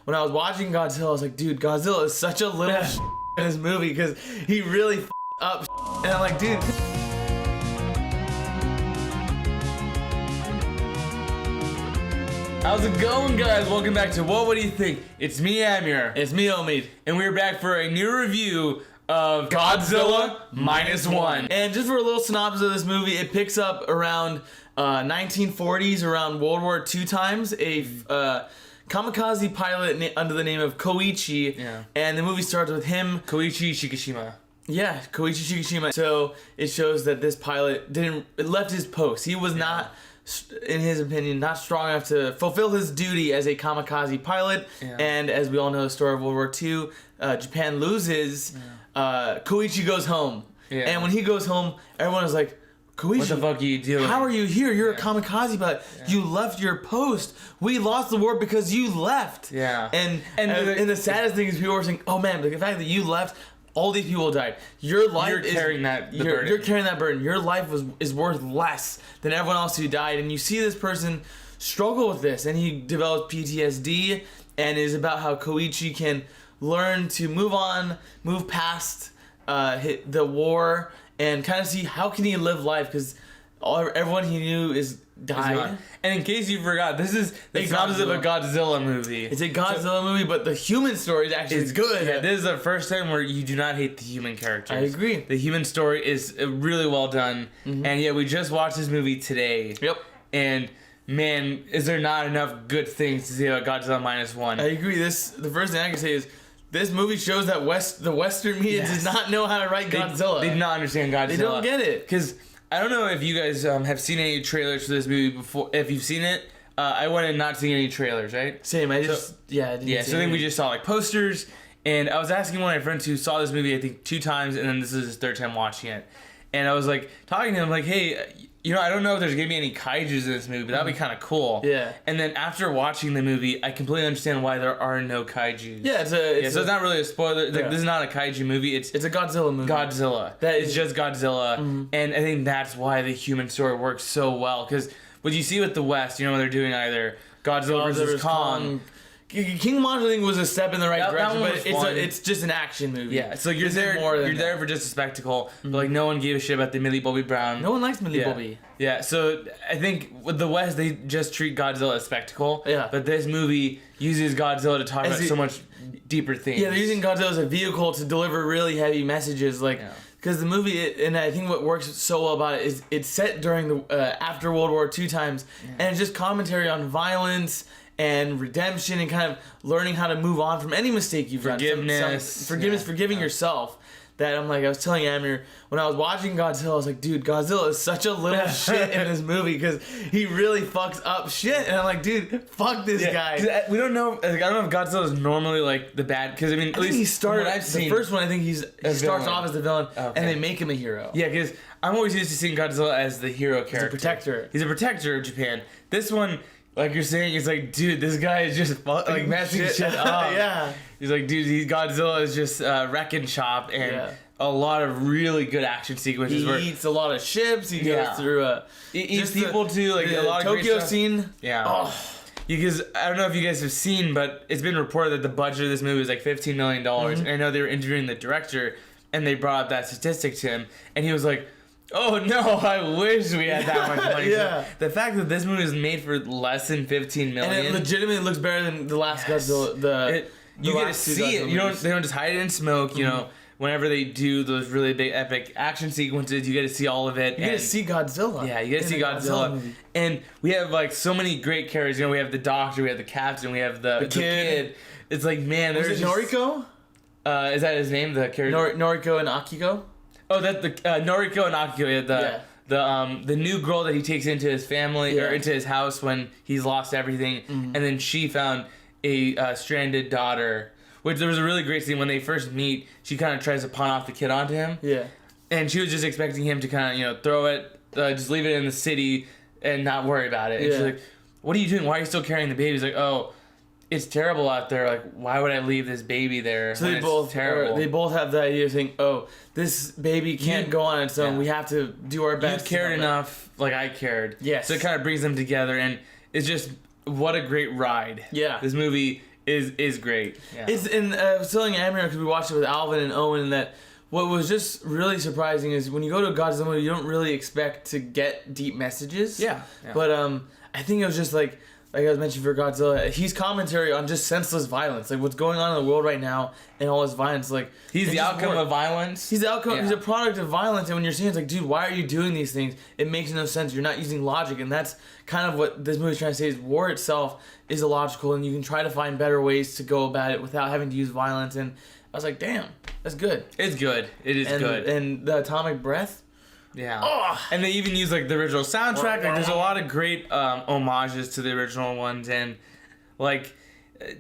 when I was watching Godzilla, I was like, dude, Godzilla is such a little in this movie because he really up. And I'm like, dude. How's it going, guys? Welcome back to What Do You Think? It's me, Amir. It's me, Omid. And we're back for a new review of Godzilla Minus One. And just for a little synopsis of this movie, it picks up around 1940s, around World War II times. A kamikaze pilot under the name of Koichi. Yeah. And the movie starts with him. Koichi Shikishima. Yeah, Koichi Shikishima. So it shows that this pilot left his post. He was not, in his opinion, not strong enough to fulfill his duty as a kamikaze pilot. Yeah. And as we all know, the story of World War II, Japan loses. Koichi goes home. Yeah. And when he goes home, everyone is like, Koichi, what the fuck are you doing? How are you here? You're a kamikaze pilot. Yeah. You left your post. We lost the war because you left. Yeah. And the saddest thing is people were saying, oh man, the fact that you left, all these people died. Your life you're carrying that burden. You're carrying that burden. Your life is worth less than everyone else who died. And you see this person struggle with this, and he develops PTSD, and is about how Koichi can learn to move on, move past the war, and kind of see how can he live life because everyone he knew is died. And in case you forgot, this is the synopsis of a Godzilla movie. It's a Godzilla movie, but the human story is actually good. Yeah, this is the first time where you do not hate the human characters. I agree. The human story is really well done. Mm-hmm. And yeah, we just watched this movie today. Yep. And man, is there not enough good things to say about Godzilla Minus One? I agree. The first thing I can say is this movie shows that the Western media does not know how to write Godzilla. They do not understand Godzilla. They don't get it. Because I don't know if you guys have seen any trailers for this movie before. If you've seen it, I went in not seeing any trailers, right? Same. I didn't see so I think we just saw like posters, and I was asking one of my friends who saw this movie I think 2 times, and then this is his 3rd time watching it, and I was like talking to him like, hey, I don't know if there's gonna be any kaijus in this movie, but that'd be kind of cool. Yeah. And then after watching the movie, I completely understand why there are no kaijus. Yeah, so it's not really a spoiler. Like, this is not a kaiju movie. It's a Godzilla movie. Godzilla. It's just Godzilla, and I think that's why the human story works so well. Because what you see with the West, when they're doing either Godzilla versus Kong. King Monster, I think, was a step in the right direction, but it's just an action movie. Yeah, so you're there for just a spectacle, but like no one gave a shit about the Millie Bobby Brown. No one likes Millie Bobby. Yeah, so I think with the West, they just treat Godzilla as spectacle. Yeah. But this movie uses Godzilla to talk about so much deeper things. Yeah, they're using Godzilla as a vehicle to deliver really heavy messages, because the movie, and I think what works so well about it is it's set during the after World War II times, and it's just commentary on violence and redemption and kind of learning how to move on from any mistake you've done. Forgiving yourself. That I was telling Amir, when I was watching Godzilla, I was like, dude, Godzilla is such a little shit in this movie because he really fucks up shit. And I'm like, dude, fuck this guy. We don't know, I don't know if Godzilla is normally like the bad, because at least he started, the first one, I think he starts off as the villain, and they make him a hero. Yeah, because I'm always used to seeing Godzilla as the hero character. He's a protector. He's a protector of Japan. This one, like you're saying, it's like, dude, this guy is just messing shit up. Yeah. He's like, dude, Godzilla is just wreck and shop, and a lot of really good action sequences. He eats a lot of ships. He goes through he eats people too. Like a lot of Tokyo great scene. Yeah. Oh. Because I don't know if you guys have seen, but it's been reported that the budget of this movie is like $15 million. And I know they were interviewing the director, and they brought up that statistic to him, and he was like, oh no, I wish we had that much money. So the fact that this movie is made for less than $15 million. And it legitimately looks better than the last Godzilla. You get to see it. They don't just hide it in smoke, whenever they do those really big epic action sequences, you get to see all of it. You get to see Godzilla. Yeah, you get to see Godzilla. And we have so many great characters. We have the doctor, we have the captain, we have the kid. It's like, man, there's Noriko? Is that his name? The character? Noriko and Akiko? Oh, that's the Noriko and Akiko. The new girl that he takes into his family or into his house when he's lost everything, and then she found a stranded daughter. Which there was a really great scene when they first meet. She kind of tries to pawn off the kid onto him. Yeah, and she was just expecting him to kind of throw it, just leave it in the city and not worry about it. And she's like, "What are you doing? Why are you still carrying the baby?" He's like, "Oh, it's terrible out there. Like, why would I leave this baby there?" So they both have the idea of saying, "Oh, this baby can't go on its own. We have to do our best." You cared enough, like I cared. Yes. So it kind of brings them together, and it's just what a great ride. Yeah. This movie is great. Yeah. It's and I was telling Amir because we watched it with Alvin and Owen that what was just really surprising is when you go to a Godzilla movie, you don't really expect to get deep messages. Yeah. But I think it was just like I was mentioning for Godzilla, he's commentary on just senseless violence, like what's going on in the world right now and all this violence. Like he's the outcome of violence. He's the outcome. Yeah. He's a product of violence, and when you're seeing it's like, dude, why are you doing these things? It makes no sense. You're not using logic, and that's kind of what this movie's trying to say. Is war itself is illogical, and you can try to find better ways to go about it without having to use violence. And I was like, damn, that's good. It's good. It is good. And the atomic breath. Yeah. Oh. And they even use like the original soundtrack. Like there's a lot of great homages to the original ones, and like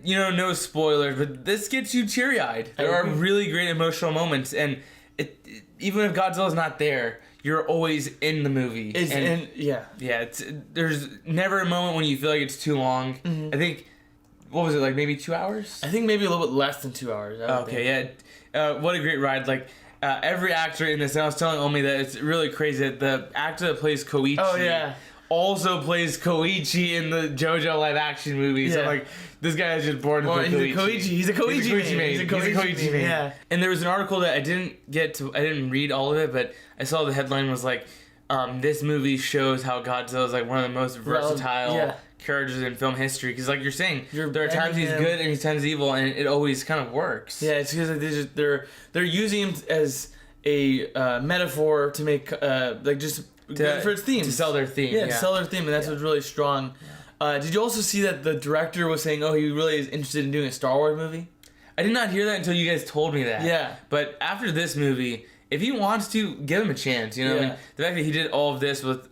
no spoilers, but this gets you teary-eyed. There are really great emotional moments, and even if Godzilla's not there, you're always in the movie. There's never a moment when you feel like it's too long. Mm-hmm. I think what was it, like maybe 2 hours? I think maybe a little bit less than 2 hours. Okay, yeah. What a great ride. Like every actor in this, and I was telling Omi that it's really crazy that the actor that plays Koichi also plays Koichi in the JoJo live action movies. Yeah. I'm like, this guy is just born to play Koichi. He's a Koichi man. He's a Koichi man. Yeah. And there was an article that I didn't read all of it, but I saw the headline was like, this movie shows how Godzilla is like one of the most versatile characters in film history. Because like you're saying, there are times he's good and he's times evil, and it always kind of works. Yeah, it's because they're using him as a metaphor to make for its theme. To sell their theme. Yeah, to sell their theme, and that's what's really strong. Did you also see that the director was saying, he really is interested in doing a Star Wars movie? I did not hear that until you guys told me that. Yeah. But after this movie, if he wants to, give him a chance. You know what I mean? The fact that he did all of this with...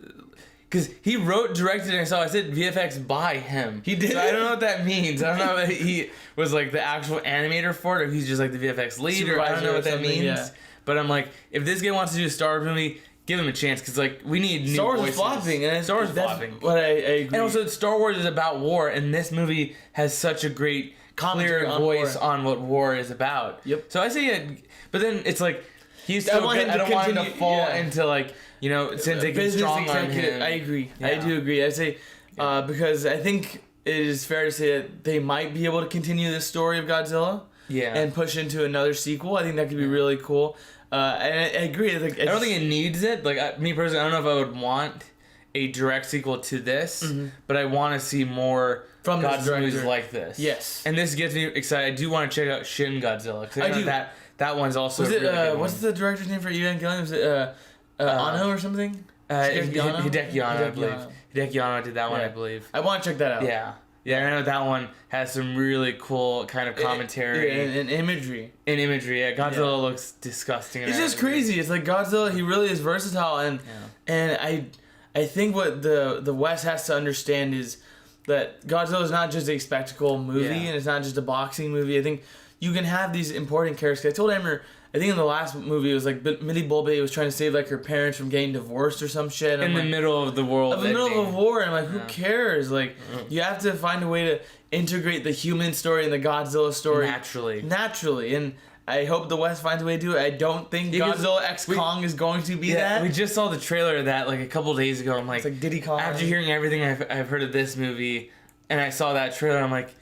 Because he wrote, directed, and I said VFX by him. He did. So I don't know what that means. I don't know if he was like the actual animator for it, or he's just like the VFX leader. I don't know what that means. Yeah. But I'm like, if this guy wants to do a Star Wars movie, give him a chance, because like we need new Star Wars voices. Is flopping, and Star Wars is flopping. What I agree. And also, Star Wars is about war, and this movie has such a great, clear voice on what war is about. Yep. So I say, but then it's like he's so good. I don't want him to fall into like since it gets strong on him. I agree. Yeah. I do agree. I say because I think it is fair to say that they might be able to continue this story of Godzilla. Yeah. And push into another sequel. I think that could be really cool. And I agree. Like, I don't think it needs it. Like me personally, I don't know if I would want a direct sequel to this, but I want to see more from Godzilla movies like this. Yes. And this gets me excited. I do want to check out Shin Godzilla, because I do. That one's also. Was it? Really good what's the director's name for Evangelion? Was it Anno or something? Hideki Anno, I believe. Hideki Anno did that one, I believe. I want to check that out. Yeah. Yeah, I know that one has some really cool kind of commentary. And imagery. Godzilla looks disgusting. It's just crazy. It's like Godzilla, he really is versatile. And I think what the West has to understand is that Godzilla is not just a spectacle movie, and it's not just a boxing movie. I think you can have these important characters. I told Amber, I think in the last movie it was like Millie Bobby was trying to save like her parents from getting divorced or some shit. In the middle of the world. In the middle of a war, and I'm like, who cares? Like, you have to find a way to integrate the human story and the Godzilla story naturally. And I hope the West finds a way to do it. I don't think Godzilla X Kong is going to be that. We just saw the trailer of that like a couple days ago. I'm like, it's like Diddy Kong. After hearing everything I've heard of this movie, and I saw that trailer, I'm like,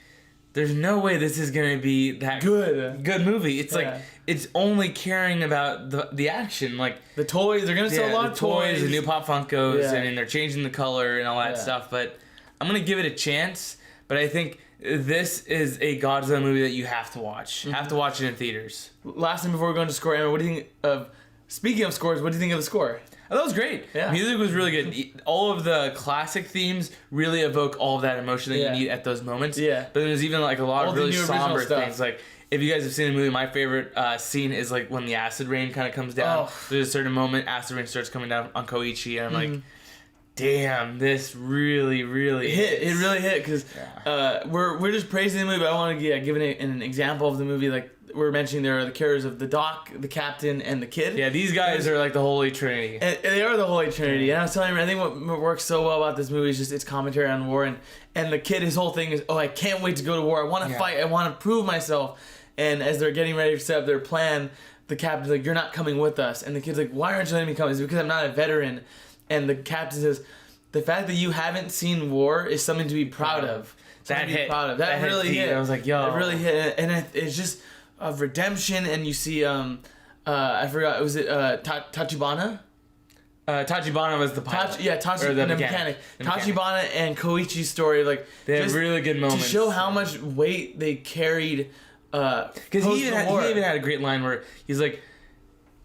there's no way this is gonna be that good movie. It's like it's only caring about the action, like the toys. They're gonna sell a lot of toys, the new Pop Funkos, and they're changing the color and all that stuff. But I'm gonna give it a chance. But I think this is a Godzilla movie that you have to watch. Have to watch it in theaters. Last thing before we go into score, Emma, what do you think of? Speaking of scores, what do you think of the score? Oh, that was great. Yeah. Music was really good. All of the classic themes really evoke all of that emotion that you need at those moments. Yeah. But there's even like a lot of really somber things. Like if you guys have seen the movie, my favorite scene is like when the acid rain kind of comes down. There's a certain moment acid rain starts coming down on Koichi, and I'm like, damn, this really hit. It really hit because we're just praising the movie. But I want to give an example of the movie. Like we're mentioning, there are the characters of the doc, the captain, and the kid. Yeah, these guys are like the Holy Trinity. And they are the Holy Trinity. And I was telling you, I think what works so well about this movie is just its commentary on war. And the kid, his whole thing is, I can't wait to go to war. I want to fight. I want to prove myself. And as they're getting ready to set up their plan, the captain's like, you're not coming with us. And the kid's like, why aren't you letting me come? It's because I'm not a veteran. And the captain says, the fact that you haven't seen war is something to be proud of. That hit. Proud of. That really hit. I was like, yo. It really hit, and it's just of redemption, and you see, I forgot, was it Tachibana? Tachibana was the pilot. The mechanic. Tachibana and Koichi's story, like they have really good moments to show how much weight they carried. Because he even had a great line where he's like,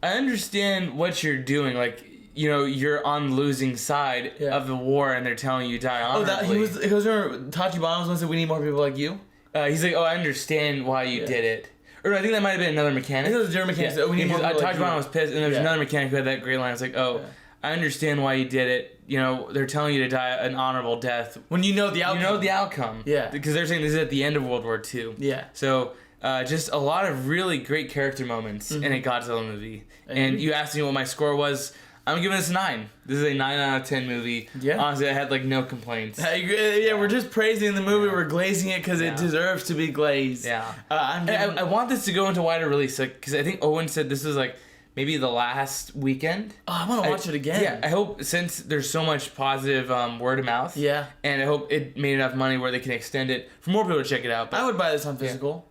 "I understand what you're doing. Like, you know, you're on the losing side of the war, and they're telling you die honorably." He was. Remember, Tachibana was one said, "We need more people like you." He's like, "Oh, I understand why you did it." Or I think that might have been another mechanic. I think it was a different mechanic. Yeah. We need more people like Tachibana was pissed, and there was another mechanic who had that great line. It's like, "Oh, I understand why you did it. You know, they're telling you to die an honorable death when you know the outcome." You know the outcome. Yeah. Because they're saying this is at the end of World War II. Yeah. So, just a lot of really great character moments in a Godzilla movie. And you asked me what my score was. I'm giving this a 9. This is a 9 out of 10 movie. Yeah. Honestly, I had like no complaints. We're just praising the movie. We're glazing it because it deserves to be glazed. Yeah. I want this to go into wider release because I think Owen said this was like maybe the last weekend. Oh, I want to watch it again. Yeah, I hope since there's so much positive word of mouth. Yeah. And I hope it made enough money where they can extend it for more people to check it out. But I would buy this on physical.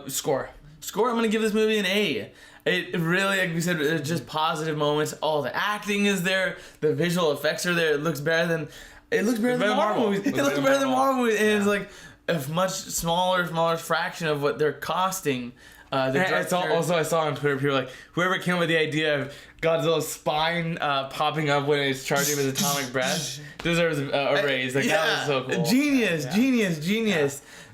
Score. I'm going to give this movie an A. It really, like we said, it's just positive moments. All the acting is there. The visual effects are there. It looks better than Marvel movies. It looks better than Marvel movies. And it's like a much smaller fraction of what they're costing. I saw on Twitter people like, whoever came up with the idea of Godzilla's spine popping up when it's charging with atomic breath deserves a raise. Like, that was so cool. Genius.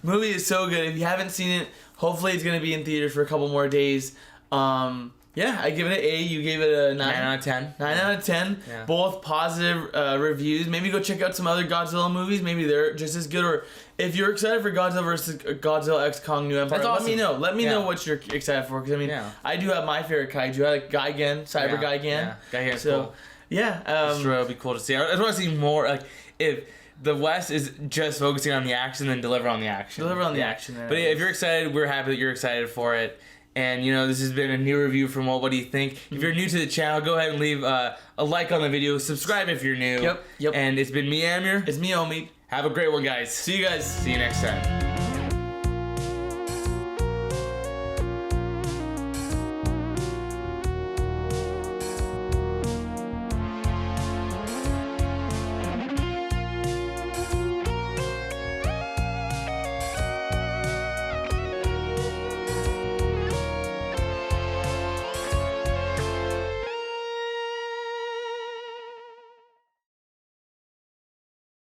Movie is so good. If you haven't seen it, hopefully it's going to be in theaters for a couple more days. I give it an A. You gave it a 9 out of 10. 9 out of 10. Yeah. Both positive reviews. Maybe go check out some other Godzilla movies. Maybe they're just as good. Or if you're excited for Godzilla vs. Godzilla X Kong New Empire, let me know. Let me know what you're excited for. Because I do have my favorite kaiju. I like Gigan, Cyber Gigan. Yeah, Gigan's cool. Yeah, it'll be cool to see. I just want to see more. Like if the West is just focusing on the action, then deliver on the action. But if you're excited, we're happy that you're excited for it. And, you know, this has been a new review from What Do You Think? If you're new to the channel, go ahead and leave a like on the video. Subscribe if you're new. Yep. And it's been me, Amir. It's me, Omid. Have a great one, guys. See you guys. See you next time.